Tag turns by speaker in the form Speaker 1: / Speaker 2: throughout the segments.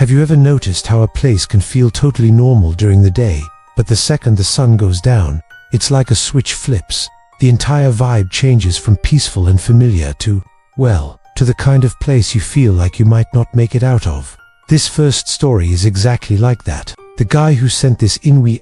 Speaker 1: Have you ever noticed how a place can feel totally normal during the day, but the second the sun goes down, it's like a switch flips? The entire vibe changes from peaceful and familiar to, well, to the kind of place you feel like you might not make it out of. This first story is exactly like that. The guy who sent this in, we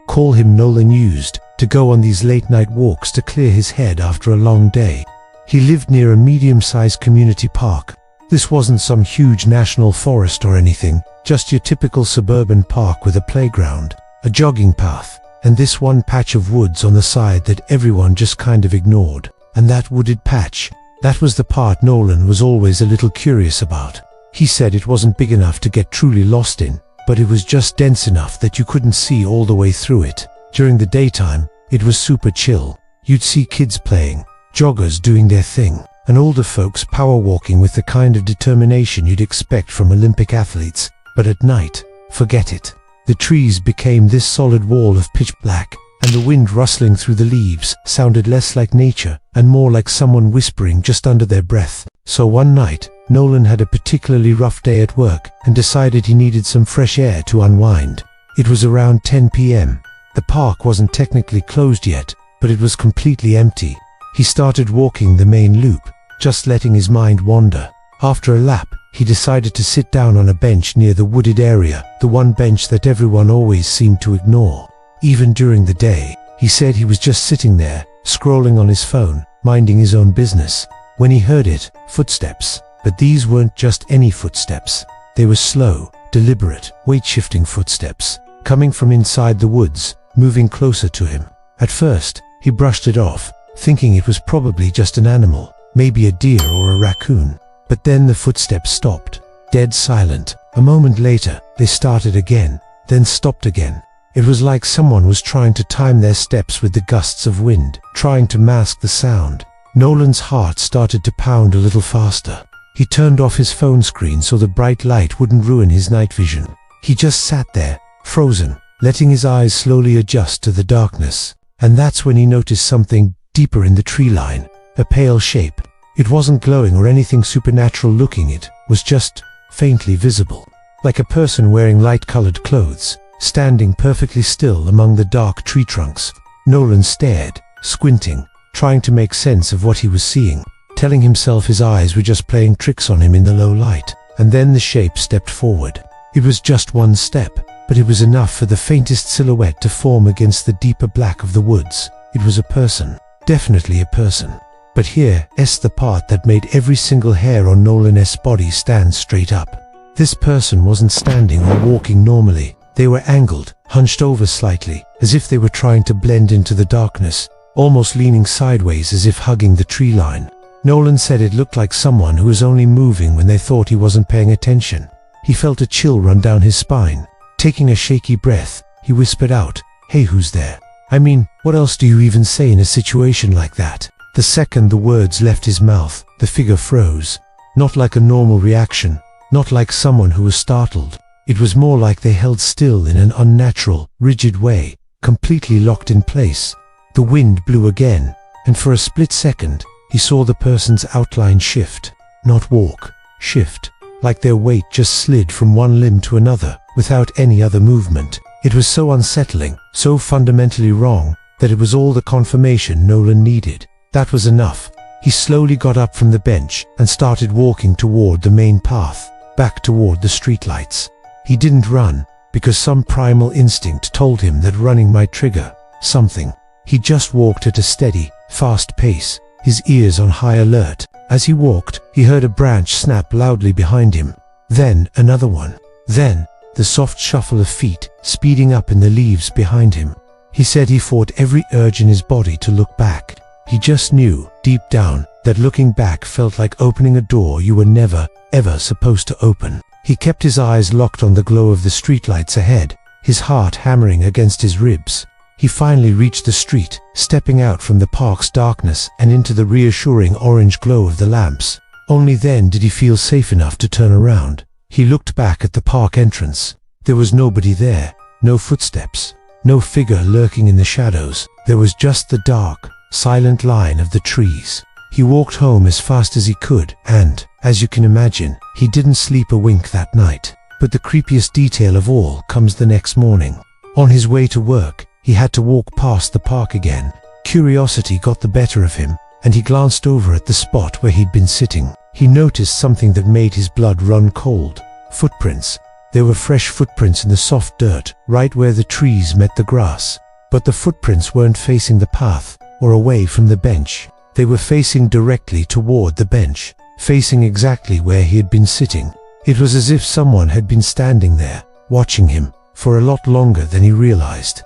Speaker 1: call him Nolan, used to go on these late-night walks to clear his head after a long day. He lived near a medium-sized community park. This wasn't some huge national forest or anything, just your typical suburban park with a playground, a jogging path, and this one patch of woods on the side that everyone just kind of ignored. And that wooded patch, that was the part Nolan was always a little curious about. He said it wasn't big enough to get truly lost in, but it was just dense enough that you couldn't see all the way through it. During the daytime, it was super chill. You'd see kids playing, joggers doing their thing, and older folks power walking with the kind of determination you'd expect from Olympic athletes. But at night, forget it. The trees became this solid wall of pitch black, and the wind rustling through the leaves sounded less like nature and more like someone whispering just under their breath. So one night, Nolan had a particularly rough day at work and decided he needed some fresh air to unwind. It was around 10 p.m. The park wasn't technically closed yet, but it was completely empty. He started walking the main loop, just letting his mind wander. After a lap, he decided to sit down on a bench near the wooded area, the one bench that everyone always seemed to ignore. Even during the day, he said he was just sitting there, scrolling on his phone, minding his own business, when he heard it, footsteps. But these weren't just any footsteps. They were slow, deliberate, weight-shifting footsteps, coming from inside the woods, moving closer to him. At first, he brushed it off, thinking it was probably just an animal, maybe a deer or a raccoon. But then the footsteps stopped, dead silent. A moment later, they started again, then stopped again. It was like someone was trying to time their steps with the gusts of wind, trying to mask the sound. Nolan's heart started to pound a little faster. He turned off his phone screen so the bright light wouldn't ruin his night vision. He just sat there, frozen, letting his eyes slowly adjust to the darkness. And that's when he noticed something deeper in the tree line, a pale shape. It wasn't glowing or anything supernatural looking, it was just faintly visible. Like a person wearing light-colored clothes, standing perfectly still among the dark tree trunks. Nolan stared, squinting, trying to make sense of what he was seeing, telling himself his eyes were just playing tricks on him in the low light. And then the shape stepped forward. It was just one step, but it was enough for the faintest silhouette to form against the deeper black of the woods. It was a person, definitely a person. But here's the part that made every single hair on Nolan's body stand straight up. This person wasn't standing or walking normally. They were angled, hunched over slightly, as if they were trying to blend into the darkness, almost leaning sideways as if hugging the tree line. Nolan said it looked like someone who was only moving when they thought he wasn't paying attention. He felt a chill run down his spine. Taking a shaky breath, he whispered out, "Hey, who's there?" I mean, what else do you even say in a situation like that? The second the words left his mouth, the figure froze. Not like a normal reaction, not like someone who was startled. It was more like they held still in an unnatural, rigid way, completely locked in place. The wind blew again, and for a split second, he saw the person's outline shift. Not walk, shift, like their weight just slid from one limb to another, without any other movement. It was so unsettling, so fundamentally wrong, that it was all the confirmation Nolan needed. That was enough. He slowly got up from the bench and started walking toward the main path, back toward the streetlights. He didn't run, because some primal instinct told him that running might trigger something. He just walked at a steady, fast pace, his ears on high alert. As he walked, he heard a branch snap loudly behind him. Then another one. Then the soft shuffle of feet speeding up in the leaves behind him. He said he fought every urge in his body to look back. He just knew, deep down, that looking back felt like opening a door you were never, ever supposed to open. He kept his eyes locked on the glow of the streetlights ahead, his heart hammering against his ribs. He finally reached the street, stepping out from the park's darkness and into the reassuring orange glow of the lamps. Only then did he feel safe enough to turn around. He looked back at the park entrance. There was nobody there, no footsteps, no figure lurking in the shadows. There was just the dark, silent line of the trees. He walked home as fast as he could, and, as you can imagine, he didn't sleep a wink that night. But the creepiest detail of all comes the next morning. On his way to work, he had to walk past the park again. Curiosity got the better of him, and he glanced over at the spot where he'd been sitting. He noticed something that made his blood run cold. Footprints. There were fresh footprints in the soft dirt, right where the trees met the grass. But the footprints weren't facing the path, or away from the bench. They were facing directly toward the bench, facing exactly where he had been sitting. It was as if someone had been standing there, watching him, for a lot longer than he realized.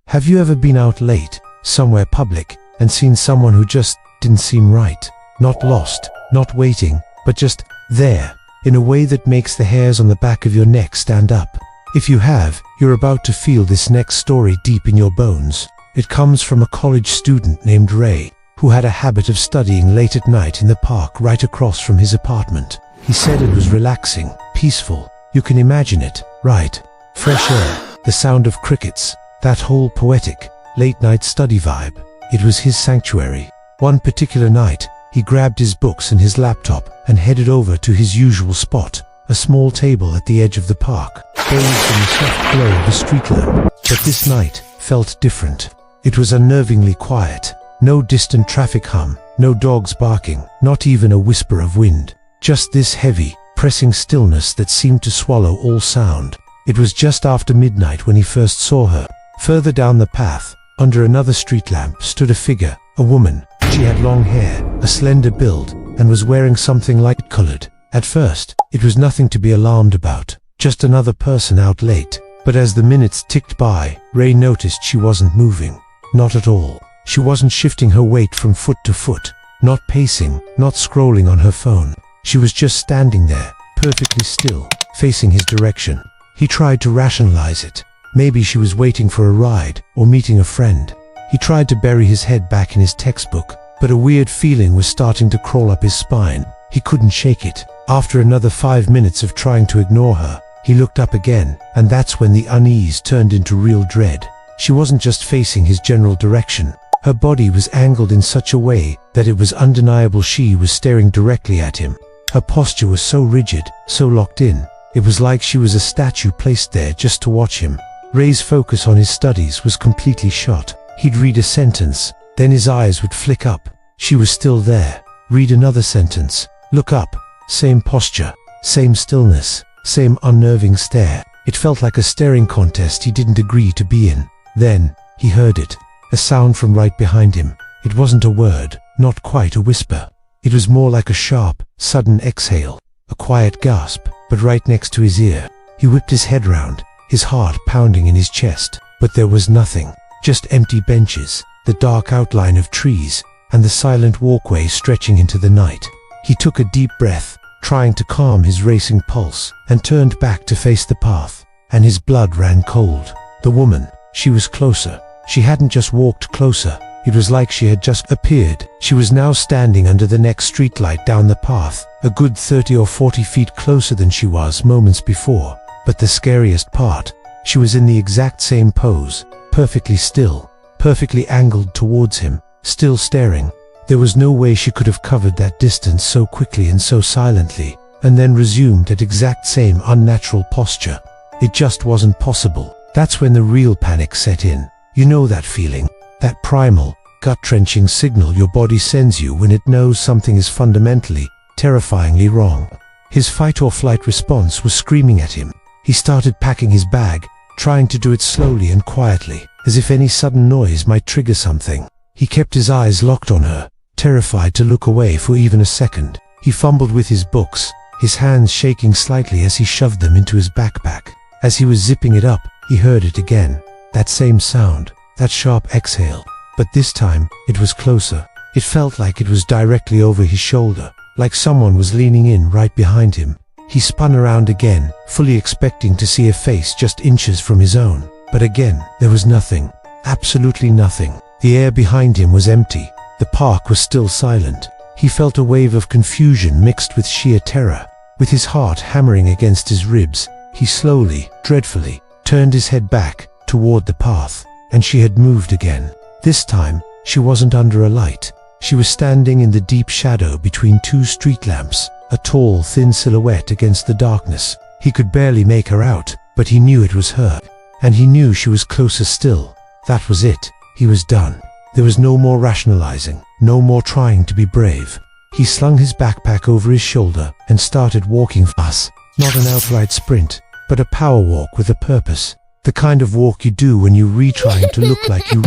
Speaker 1: Have you ever been out late, somewhere public, and seen someone who just didn't seem right? Not lost, not waiting, but just there, in a way that makes the hairs on the back of your neck stand up? If you have, you're about to feel this next story deep in your bones. It comes from a college student named Ray, who had a habit of studying late at night in the park right across from his apartment. He said it was relaxing, peaceful. You can imagine it, right? Fresh air, the sound of crickets, that whole poetic, late-night study vibe. It was his sanctuary. One particular night, he grabbed his books and his laptop and headed over to his usual spot, a small table at the edge of the park, bathed in the soft glow of a street lamp. But this night felt different. It was unnervingly quiet. No distant traffic hum, no dogs barking, not even a whisper of wind. Just this heavy, pressing stillness that seemed to swallow all sound. It was just after midnight when he first saw her. Further down the path, under another street lamp, stood a figure, a woman. She had long hair, a slender build, and was wearing something light-colored. At first, it was nothing to be alarmed about, just another person out late. But as the minutes ticked by, Ray noticed she wasn't moving. Not at all. She wasn't shifting her weight from foot to foot, not pacing, not scrolling on her phone. She was just standing there, perfectly still, facing his direction. He tried to rationalize it. Maybe she was waiting for a ride, or meeting a friend. He tried to bury his head back in his textbook, but a weird feeling was starting to crawl up his spine. He couldn't shake it. After another 5 minutes of trying to ignore her, he looked up again, and that's when the unease turned into real dread. She wasn't just facing his general direction. Her body was angled in such a way that it was undeniable she was staring directly at him. Her posture was so rigid, so locked in. It was like she was a statue placed there just to watch him. Ray's focus on his studies was completely shot. He'd read a sentence, then his eyes would flick up. She was still there. Read another sentence. Look up. Same posture, same stillness, same unnerving stare. It felt like a staring contest he didn't agree to be in. Then, he heard it. A sound from right behind him. It wasn't a word, not quite a whisper. It was more like a sharp, sudden exhale, a quiet gasp, but right next to his ear. He whipped his head round, his heart pounding in his chest. But there was nothing. Just empty benches, the dark outline of trees, and the silent walkway stretching into the night. He took a deep breath, trying to calm his racing pulse, and turned back to face the path, and his blood ran cold. The woman, she was closer. She hadn't just walked closer, it was like she had just appeared. She was now standing under the next streetlight down the path, a good 30 or 40 feet closer than she was moments before. But the scariest part, she was in the exact same pose, perfectly still, perfectly angled towards him, still staring. There was no way she could have covered that distance so quickly and so silently, and then resumed that exact same unnatural posture. It just wasn't possible. That's when the real panic set in. You know that feeling, that primal, gut-wrenching signal your body sends you when it knows something is fundamentally, terrifyingly wrong. His fight-or-flight response was screaming at him. He started packing his bag, trying to do it slowly and quietly, as if any sudden noise might trigger something. He kept his eyes locked on her, terrified to look away for even a second. He fumbled with his books, his hands shaking slightly as he shoved them into his backpack. As he was zipping it up, he heard it again. That same sound, that sharp exhale. But this time, it was closer. It felt like it was directly over his shoulder, like someone was leaning in right behind him. He spun around again, fully expecting to see a face just inches from his own. But again, there was nothing. Absolutely nothing. The air behind him was empty. The park was still silent. He felt a wave of confusion mixed with sheer terror. With his heart hammering against his ribs, he slowly, dreadfully, turned his head back, toward the path. and she had moved again. This time, she wasn't under a light. She was standing in the deep shadow between two street lamps, a tall, thin silhouette against the darkness. He could barely make her out, but he knew it was her. And he knew she was closer still. That was it. He was done. There was no more rationalizing, no more trying to be brave. He slung his backpack over his shoulder and started walking fast. Not an outright sprint, but a power walk with a purpose. The kind of walk you do when you're trying to look like you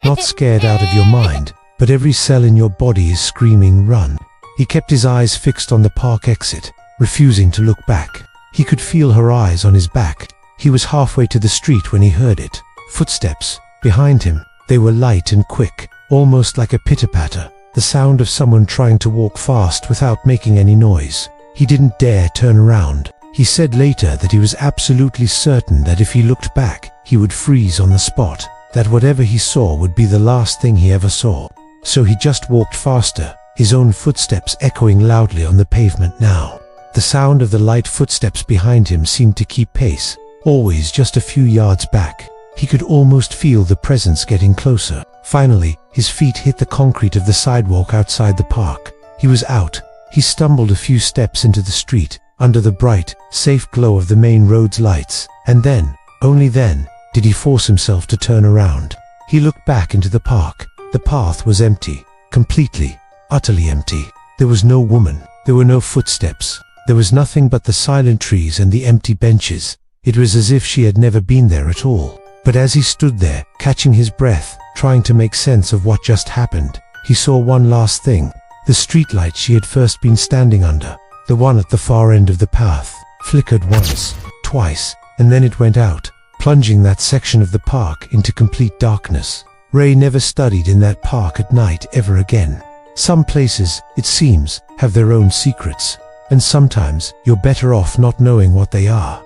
Speaker 1: not scared out of your mind, but every cell in your body is screaming, run. He kept his eyes fixed on the park exit, refusing to look back. He could feel her eyes on his back. He was halfway to the street when he heard it. Footsteps. Behind him. They were light and quick, almost like a pitter-patter. The sound of someone trying to walk fast without making any noise. He didn't dare turn around. He said later that he was absolutely certain that if he looked back, he would freeze on the spot. That whatever he saw would be the last thing he ever saw. So he just walked faster, his own footsteps echoing loudly on the pavement now. The sound of the light footsteps behind him seemed to keep pace, always just a few yards back. He could almost feel the presence getting closer. Finally, his feet hit the concrete of the sidewalk outside the park. He was out. He stumbled a few steps into the street, under the bright, safe glow of the main road's lights, and then, only then, did he force himself to turn around. He looked back into the park. The path was empty. Completely, utterly empty. There was no woman. There were no footsteps. There was nothing but the silent trees and the empty benches. It was as if she had never been there at all. But as he stood there, catching his breath, trying to make sense of what just happened, he saw one last thing. The streetlight she had first been standing under, the one at the far end of the path, flickered once, twice, and then it went out, plunging that section of the park into complete darkness. Ray never studied in that park at night ever again. Some places, it seems, have their own secrets, and sometimes you're better off not knowing what they are.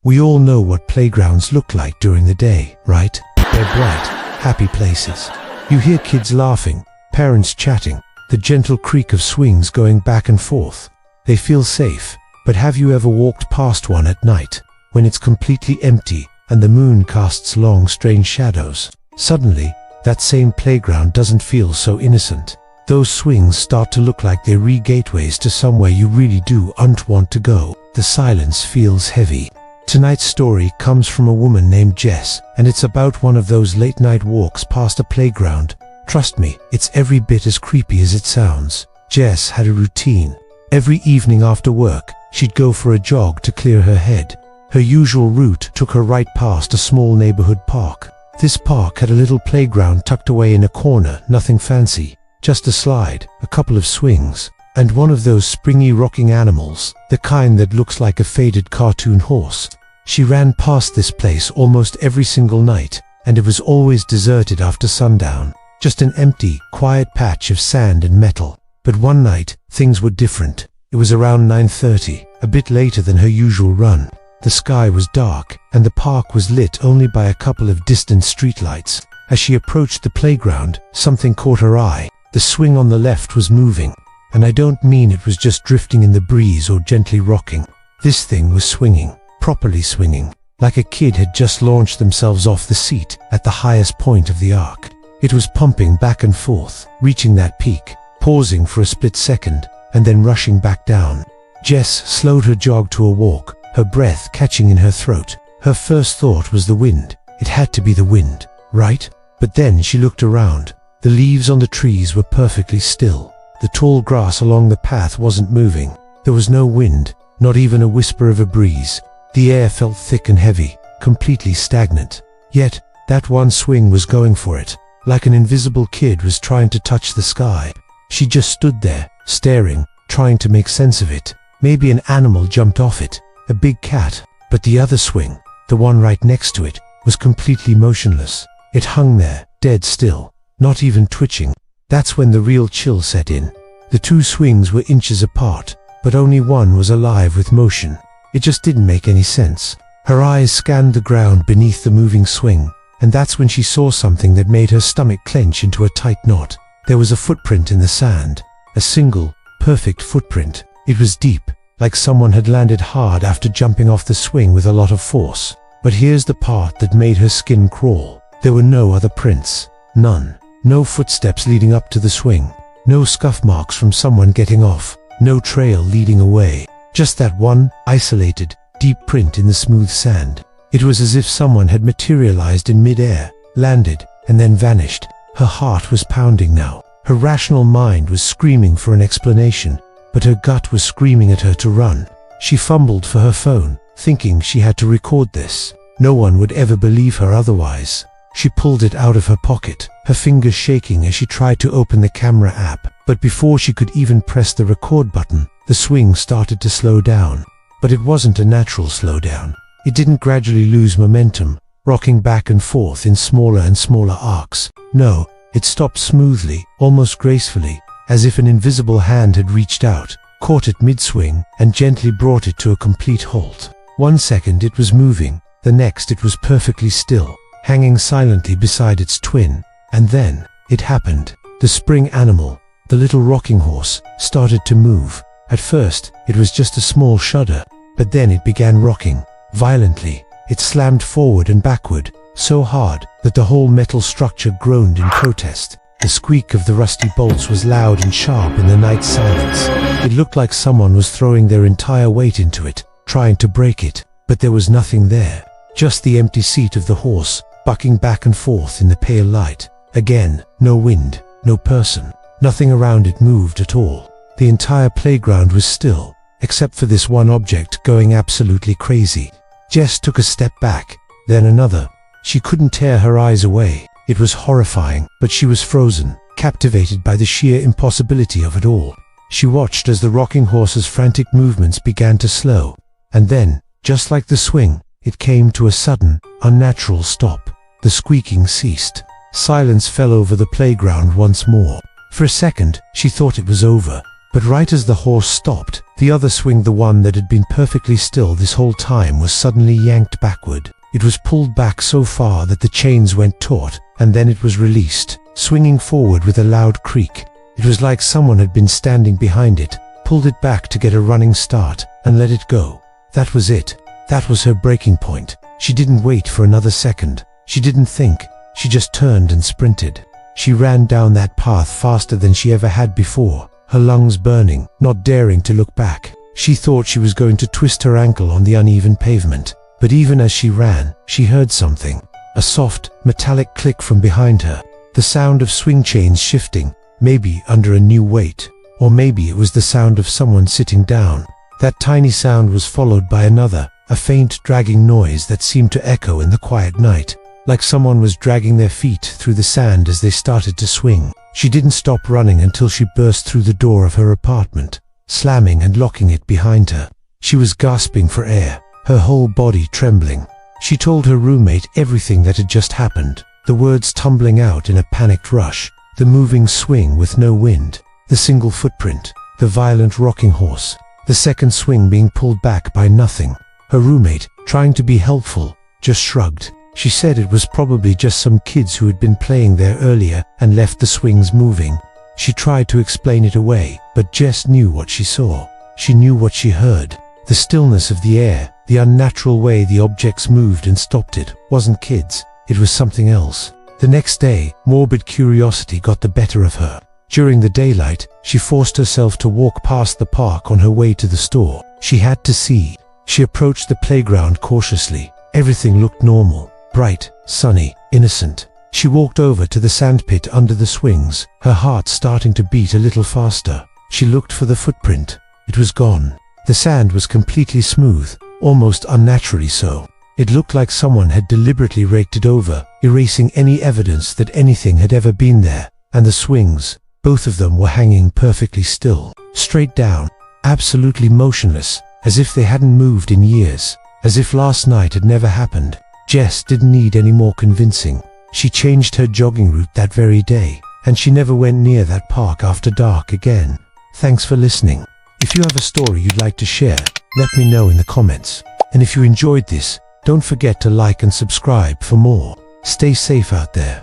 Speaker 1: We all know what playgrounds look like during the day, right? They're bright, happy places. You hear kids laughing, parents chatting, the gentle creak of swings going back and forth. They feel safe, but have you ever walked past one at night, when it's completely empty and the moon casts long, strange shadows? Suddenly, that same playground doesn't feel so innocent. Those swings start to look like they're gateways to somewhere you really do want to go. The silence feels heavy. Tonight's story comes from a woman named Jess, and it's about one of those late-night walks past a playground. Trust me, it's every bit as creepy as it sounds. Jess had a routine. Every evening after work, she'd go for a jog to clear her head. Her usual route took her right past a small neighborhood park. This park had a little playground tucked away in a corner, nothing fancy. Just a slide, a couple of swings, and one of those springy rocking animals, the kind that looks like a faded cartoon horse. She ran past this place almost every single night, and it was always deserted after sundown. Just an empty, quiet patch of sand and metal. But one night, things were different. It was around 9:30, a bit later than her usual run. The sky was dark, and the park was lit only by a couple of distant streetlights. As she approached the playground, something caught her eye. The swing on the left was moving. And I don't mean it was just drifting in the breeze or gently rocking. This thing was swinging, properly swinging, like a kid had just launched themselves off the seat at the highest point of the arc. It was pumping back and forth, reaching that peak, pausing for a split second, and then rushing back down. Jess slowed her jog to a walk, her breath catching in her throat. Her first thought was the wind. It had to be the wind, right? But then she looked around. The leaves on the trees were perfectly still. The tall grass along the path wasn't moving. There was no wind, not even a whisper of a breeze. The air felt thick and heavy, completely stagnant. Yet, that one swing was going for it, like an invisible kid was trying to touch the sky. She just stood there, staring, trying to make sense of it. Maybe an animal jumped off it, a big cat, but the other swing, the one right next to it, was completely motionless. It hung there, dead still, not even twitching. That's when the real chill set in. The two swings were inches apart, but only one was alive with motion. It just didn't make any sense. Her eyes scanned the ground beneath the moving swing, and that's when she saw something that made her stomach clench into a tight knot. There was a footprint in the sand. a single, perfect footprint. It was deep, like someone had landed hard after jumping off the swing with a lot of force. But here's the part that made her skin crawl. There were no other prints. None. No footsteps leading up to the swing. No scuff marks from someone getting off. No trail leading away. Just that one, isolated, deep print in the smooth sand. It was as if someone had materialized in mid-air, landed, and then vanished. Her heart was pounding now. Her rational mind was screaming for an explanation, but her gut was screaming at her to run. She fumbled for her phone, thinking she had to record this. No one would ever believe her otherwise. She pulled it out of her pocket, her fingers shaking as she tried to open the camera app. But before she could even press the record button, the swing started to slow down. But it wasn't a natural slowdown. It didn't gradually lose momentum, rocking back and forth in smaller and smaller arcs. No, it stopped smoothly, almost gracefully, as if an invisible hand had reached out, caught it mid-swing, and gently brought it to a complete halt. 1 second it was moving, the next it was perfectly still, hanging silently beside its twin. And then, it happened. The spring animal, the little rocking horse, started to move. At first, it was just a small shudder, but then it began rocking. Violently, it slammed forward and backward, so hard that the whole metal structure groaned in protest. The squeak of the rusty bolts was loud and sharp in the night silence. It looked like someone was throwing their entire weight into it, trying to break it, but there was nothing there. Just the empty seat of the horse, bucking back and forth in the pale light. Again, no wind, no person. Nothing around it moved at all. The entire playground was still, except for this one object going absolutely crazy. Jess took a step back, then another. She couldn't tear her eyes away. It was horrifying, but she was frozen, captivated by the sheer impossibility of it all. She watched as the rocking horse's frantic movements began to slow, and then, just like the swing, it came to a sudden, unnatural stop. The squeaking ceased. Silence fell over the playground once more. For a second, she thought it was over. But right as the horse stopped, the other swing, the one that had been perfectly still this whole time, was suddenly yanked backward. It was pulled back so far that the chains went taut, and then it was released, swinging forward with a loud creak. It was like someone had been standing behind it, pulled it back to get a running start, and let it go. That was it. That was her breaking point. She didn't wait for another second. She didn't think. She just turned and sprinted. She ran down that path faster than she ever had before, her lungs burning, not daring to look back. She thought she was going to twist her ankle on the uneven pavement. But even as she ran, she heard something. A soft, metallic click from behind her. The sound of swing chains shifting, maybe under a new weight. Or maybe it was the sound of someone sitting down. That tiny sound was followed by another, a faint dragging noise that seemed to echo in the quiet night, like someone was dragging their feet through the sand as they started to swing. She didn't stop running until she burst through the door of her apartment, slamming and locking it behind her. She was gasping for air, her whole body trembling. She told her roommate everything that had just happened, the words tumbling out in a panicked rush, the moving swing with no wind, the single footprint, the violent rocking horse, the second swing being pulled back by nothing. Her roommate, trying to be helpful, just shrugged. She said it was probably just some kids who had been playing there earlier and left the swings moving. She tried to explain it away, but Jess knew what she saw. She knew what she heard. The stillness of the air, the unnatural way the objects moved and stopped. It wasn't kids. It was something else. The next day, morbid curiosity got the better of her. During the daylight, she forced herself to walk past the park on her way to the store. She had to see. She approached the playground cautiously. Everything looked normal. Bright, sunny, innocent. She walked over to the sandpit under the swings, her heart starting to beat a little faster. She looked for the footprint. It was gone. The sand was completely smooth, almost unnaturally so. It looked like someone had deliberately raked it over, erasing any evidence that anything had ever been there. And the swings, both of them, were hanging perfectly still, straight down, absolutely motionless, as if they hadn't moved in years, as if last night had never happened. Jess didn't need any more convincing. She changed her jogging route that very day, and she never went near that park after dark again. Thanks for listening. If you have a story you'd like to share, let me know in the comments. And if you enjoyed this, don't forget to like and subscribe for more. Stay safe out there.